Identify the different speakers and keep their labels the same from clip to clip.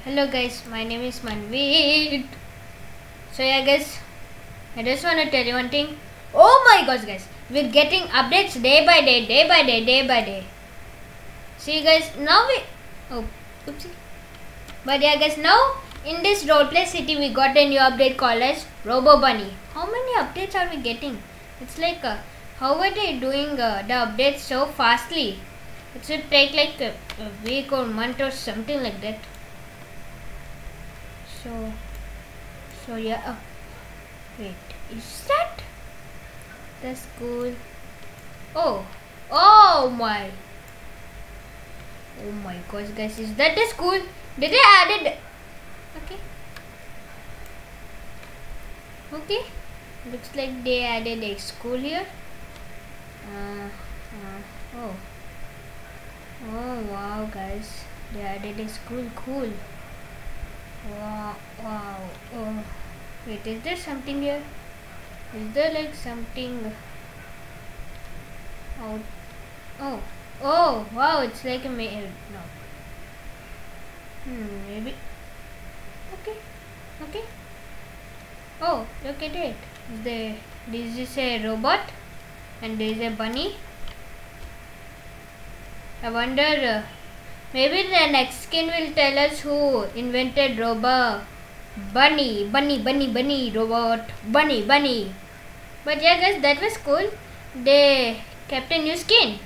Speaker 1: Hello guys, my name is Manveer. So yeah guys, I just want to tell you one thing. Oh my gosh guys, we're getting updates day by day. See guys, now oopsie. But yeah guys, now in this roleplay city we got a new update called as Robo Bunny. How many updates are we getting? It's like how are they doing the updates so fastly? It should take like a week or month or something like that. So yeah. Wait, is that the school? Oh my gosh guys, is that the school? Did they added? Okay, looks like they added a school here. Oh wow guys, they added a school. Cool. Wow. Oh wait, is there something here? Is there like something out? Oh wow, it's like a mail. No. Maybe. Okay. Oh, look at it. This is a robot and there is a bunny. I wonder maybe the next skin will tell us who invented robot. Bunny, robot, bunny. But yeah guys, that was cool. They kept a new skin.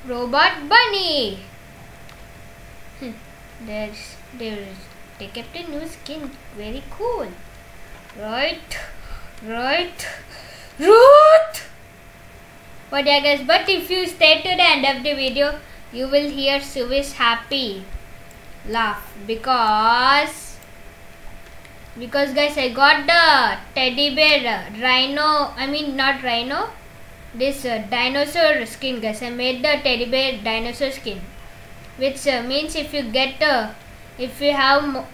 Speaker 1: Robot bunny. They kept a new skin. Very cool. Right. But yeah guys, but if you stay to the end of the video, you will hear Suvi's happy laugh because guys, I got the teddy bear this dinosaur skin guys. I made the teddy bear dinosaur skin, which means if you have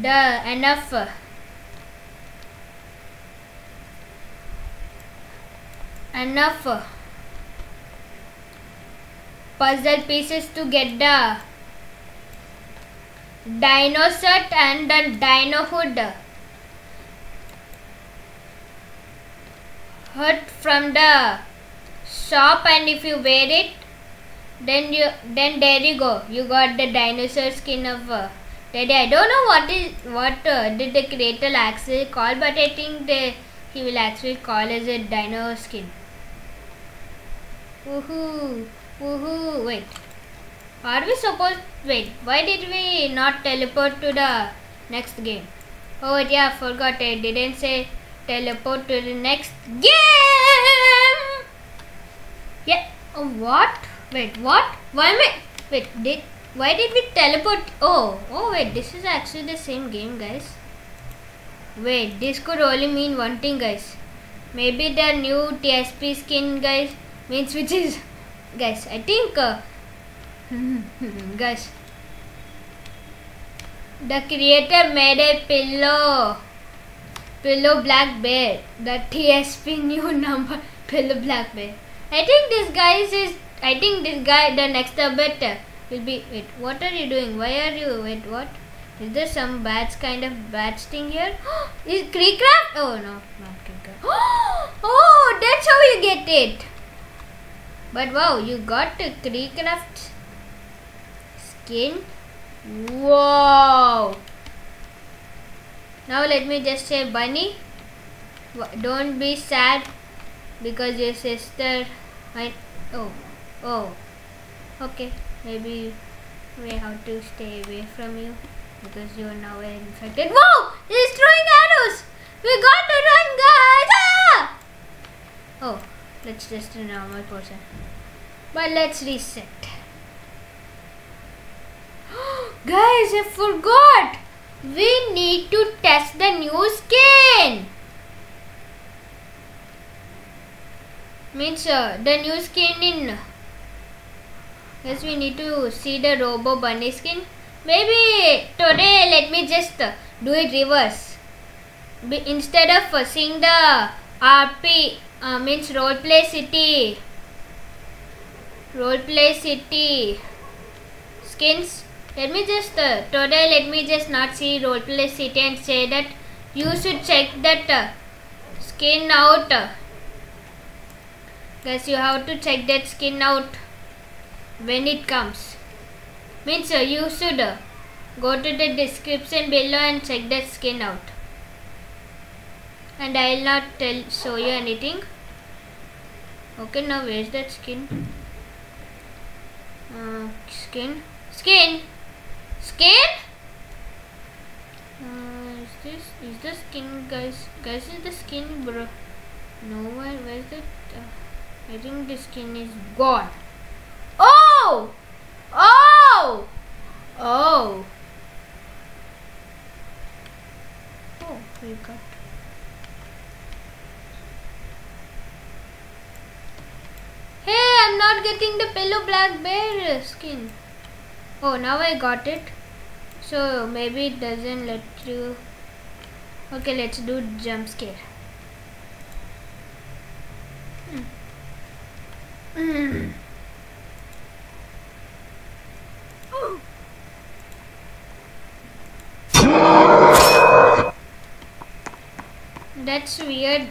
Speaker 1: the enough puzzle pieces to get the dino set and the dino hood from the shop, and if you wear it, then there you go, you got the dinosaur skin of Teddy. I don't know what did the creator actually call, but I think he will actually call as a dino skin. Woohoo! Wait, are we supposed? Wait, why did we not teleport to the next game? Oh yeah, forgot. I didn't say teleport to the next game. Yeah. Oh what? Wait, what? Why did we teleport? Oh wait, this is actually the same game, guys. Wait, this could only mean one thing, guys. Maybe the new TSP skin, guys, means which is, guys, I think guys, the creator made a pillow black bear, the TSP new number pillow black bear. I think this guy, the next update will be. Wait, what are you doing? Why are you? Wait, what? Is there some kind of badge thing here? Is Creecraft? Oh no, not Creecraft. Oh, that's how you get it. But wow, you got the Creecraft skin. Wow. Now let me just say, Bunny, don't be sad because your sister might. Oh. Okay, maybe we have to stay away from you because you are now infected. Whoa! He's throwing arrows. We got to run, guys. Ah! Oh, let's just a normal person. But let's reset. Guys, I forgot. We need to test the new skin. Means the new skin in. Yes, we need to see the Robo Bunny skin. Maybe today let me just do it reverse. Instead of seeing the RP means roleplay city skins, Let me just today. Let me just not see roleplay city and say that you should check that skin out. Guys, you have to check that skin out when it comes. Means you should go to the description below and check that skin out. And I will not show you anything. Okay, now where's that skin? Skin. Is the skin, guys? Guys, is the skin, bro? No, where's that? I think the skin is gone. Oh, we got. Hey, I'm not getting the pillow black bear skin. Oh, now I got it. So maybe it doesn't let you. Okay, let's do jump scare. That's weird.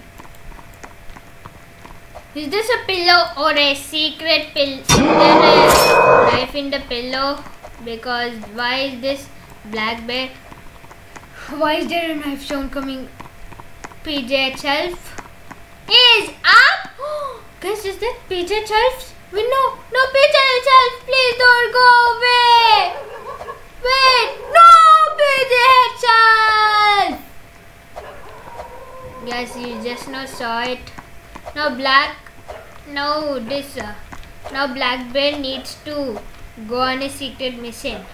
Speaker 1: Is this a pillow or a secret pillow? Is there a knife in the pillow? Because why is this black bear? Why is there a knife sound coming? PJ itself is up. Guys, is that PJ itself? No, PJ itself. Please don't go away. Wait, no, PJ itself. Guys, you just now saw it. Now black bear needs to go on a secret mission.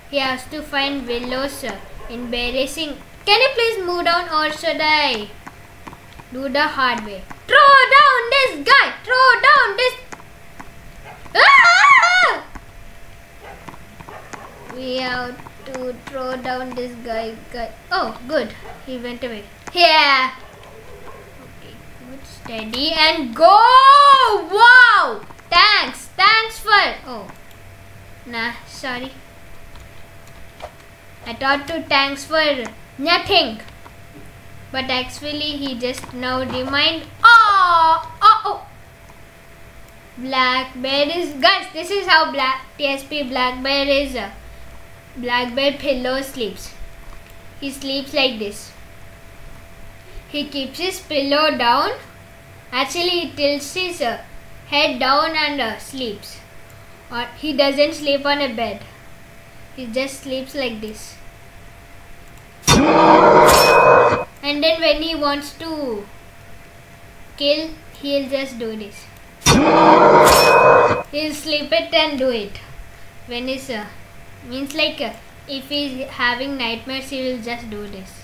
Speaker 1: He has to find Willow's embarrassing. Can you please move down, or should I do the hard way? Throw down this guy! Throw down this. Ah! We have to throw down this guy. Oh, good. He went away. Yeah. Steady and go! Wow! Thanks for. Oh, nah, sorry. I thought to thanks for nothing, but actually he just now remind. Oh! Black bear is, guys. This is how TSP black bear is. Black bear pillow sleeps. He sleeps like this. He keeps his pillow down. Actually, he tilts his head down and sleeps. Or he doesn't sleep on a bed. He just sleeps like this. And then when he wants to kill, he'll just do this. He'll sleep it and do it. When he's means like if he's having nightmares, he will just do this.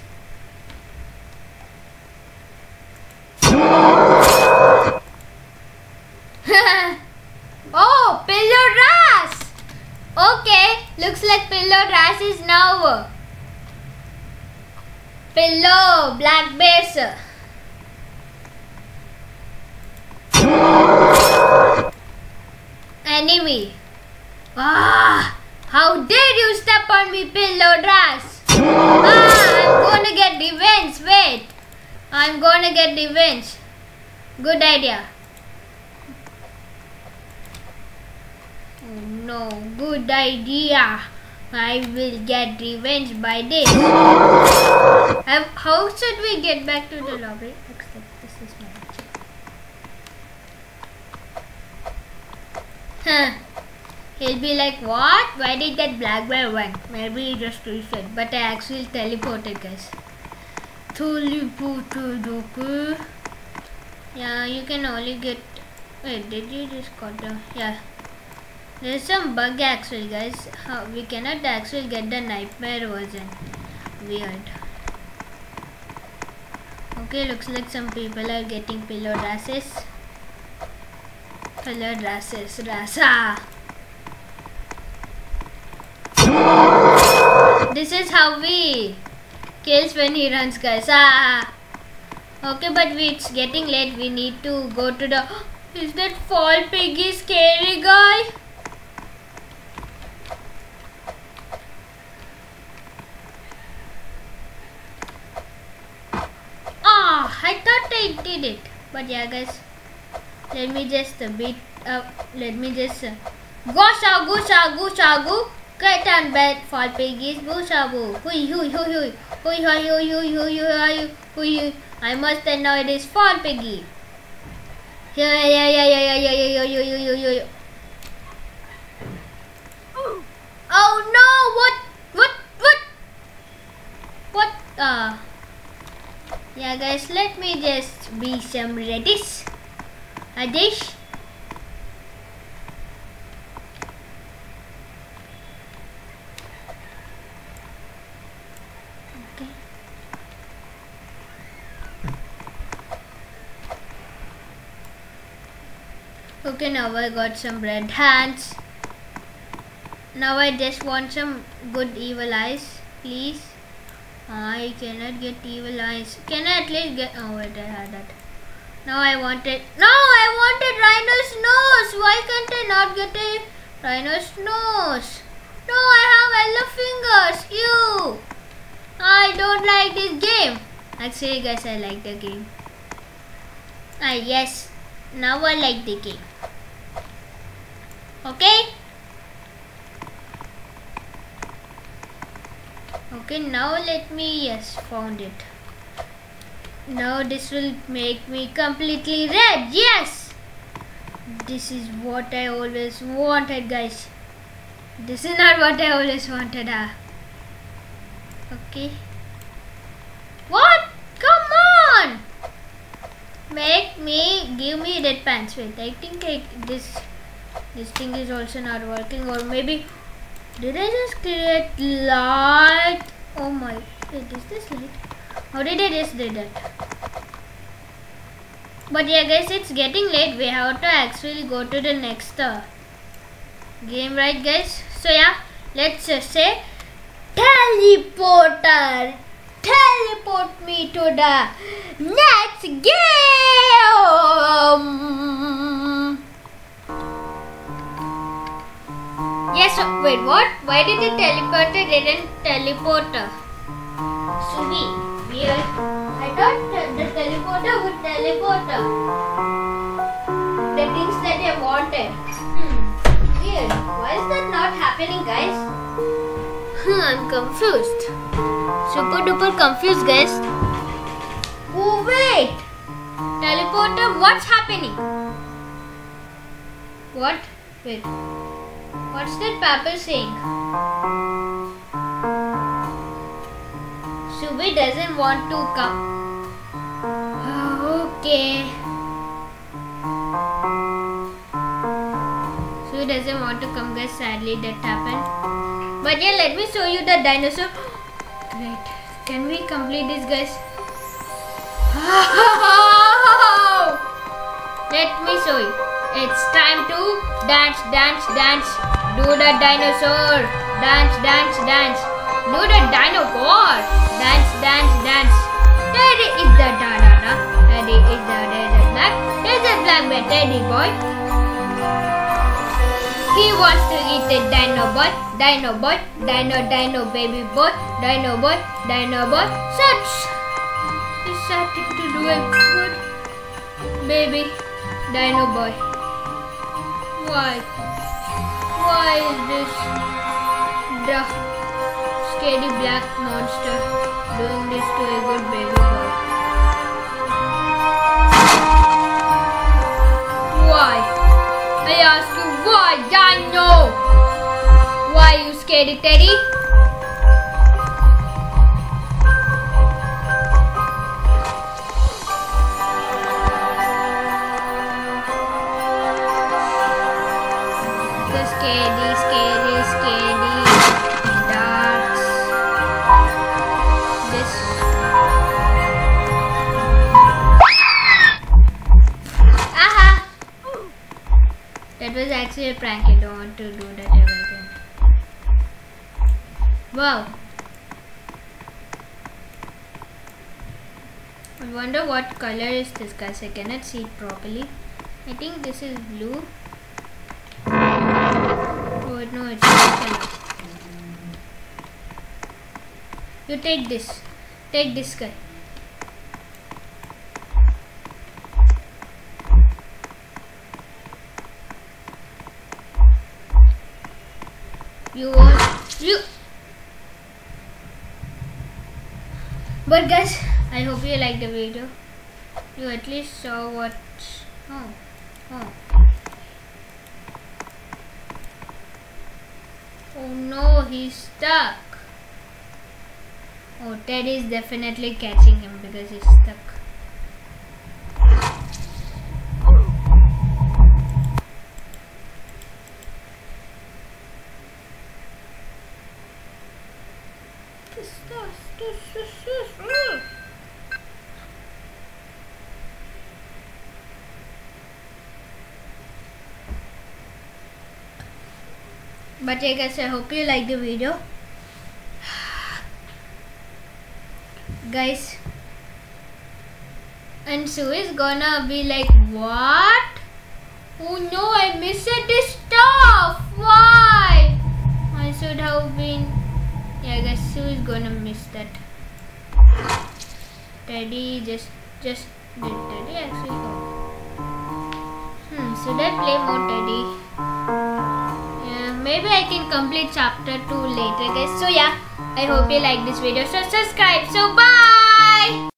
Speaker 1: Oh, Pillow Ras! Okay, looks like Pillow Ras is now Pillow Black Bears. Enemy. How dare you step on me, Pillow Ras? I'm gonna get revenge. Wait, I'm gonna get revenge. Good idea. Oh no, good idea. I will get revenge by this. How should we get back to the lobby? Except this is my picture. He'll be like, what? Why did that black bear win? Maybe he just reset. But I actually teleported, guys. Teleported, okay. Yeah, you can only get. Wait, did you just got the. Yeah. There's some bug actually, guys. We cannot actually get the nightmare version. Weird. Okay, looks like some people are getting Pillow Rasses. Pillow Rasses. Rasa. This is how we kills when he runs, guys. Okay, but it's getting late. We need to go to the. Is that Fall Piggy scary guy? I did it. But yeah, guys, let me just beat up. Let me just go shagu. Get on bed, fall piggies, boo shabu. Hui. I must annoy this fall piggy. Yeah. Oh no! What? Yeah, guys, let me just be some radish. A dish. Okay. Okay, now I got some red hands. Now I just want some good evil eyes, please. I cannot get evil eyes. Can I at least get... Oh wait, I had that. Now I wanted... No, I wanted rhino's nose. Why can't I not get a rhino's nose? No, I have 11 fingers. Ew. I don't like this game. Actually, guys, I like the game. Yes. Now I like the game. Okay. Okay, now let me, yes, found it. Now this will make me completely red. Yes! This is what I always wanted, guys. This is not what I always wanted. Okay. What? Come on! Give me red pants. Wait, I think this thing is also not working, or maybe... Did I just create light? Oh my, wait, is this light? How did I just do that? But yeah, guys, it's getting late. We have to actually go to the next game, right, guys? So yeah, let's just say teleporter. Teleport me to the next game. Yes, wait, what? Why did the teleporter didn't teleport? Sugi, weird. I thought the teleporter would teleport the things that I wanted. Weird. Why is that not happening, guys? I'm confused. Super duper confused, guys. Oh, wait. Teleporter, what's happening? What? Wait. What's that paper saying? Subi doesn't want to come. Okay. Subi doesn't want to come, guys. Sadly, that happened. But yeah, let me show you the dinosaur. Great. Can we complete this, guys? Let me show you. It's time to dance. Do the dinosaur. Dance. Do the dino war. Dance. Teddy is the da-da-da. Teddy is the desert black. Desert black bear Teddy boy. He wants to eat a dino boy. Dino baby boy. Dino boy. Such. He's starting to do a good baby dino boy. Why is this the scary black monster doing this to a good baby boy? Why? I ask you why, Dino? Why you scared, Teddy? Scary darts. This that was actually a prank. I don't want to do that ever again. Wow. I wonder what color is this, guys. I cannot see it properly. I think this is blue. Oh no, it's not color. You take this. Take this guy. Phew. But guys, I hope you liked the video. You at least saw what. Oh no, he's stuck. Oh, Ted is definitely catching him because he's stuck. But yeah guys, I hope you like the video. Guys, and Sue is gonna be like, what? Oh no, I missed this stuff. Why? I should have been. Yeah guys, Sue is gonna miss that. Teddy did Teddy actually go? Should I play more Teddy? Maybe I can complete chapter 2 later guys. So yeah, I hope you like this video. So subscribe. So bye.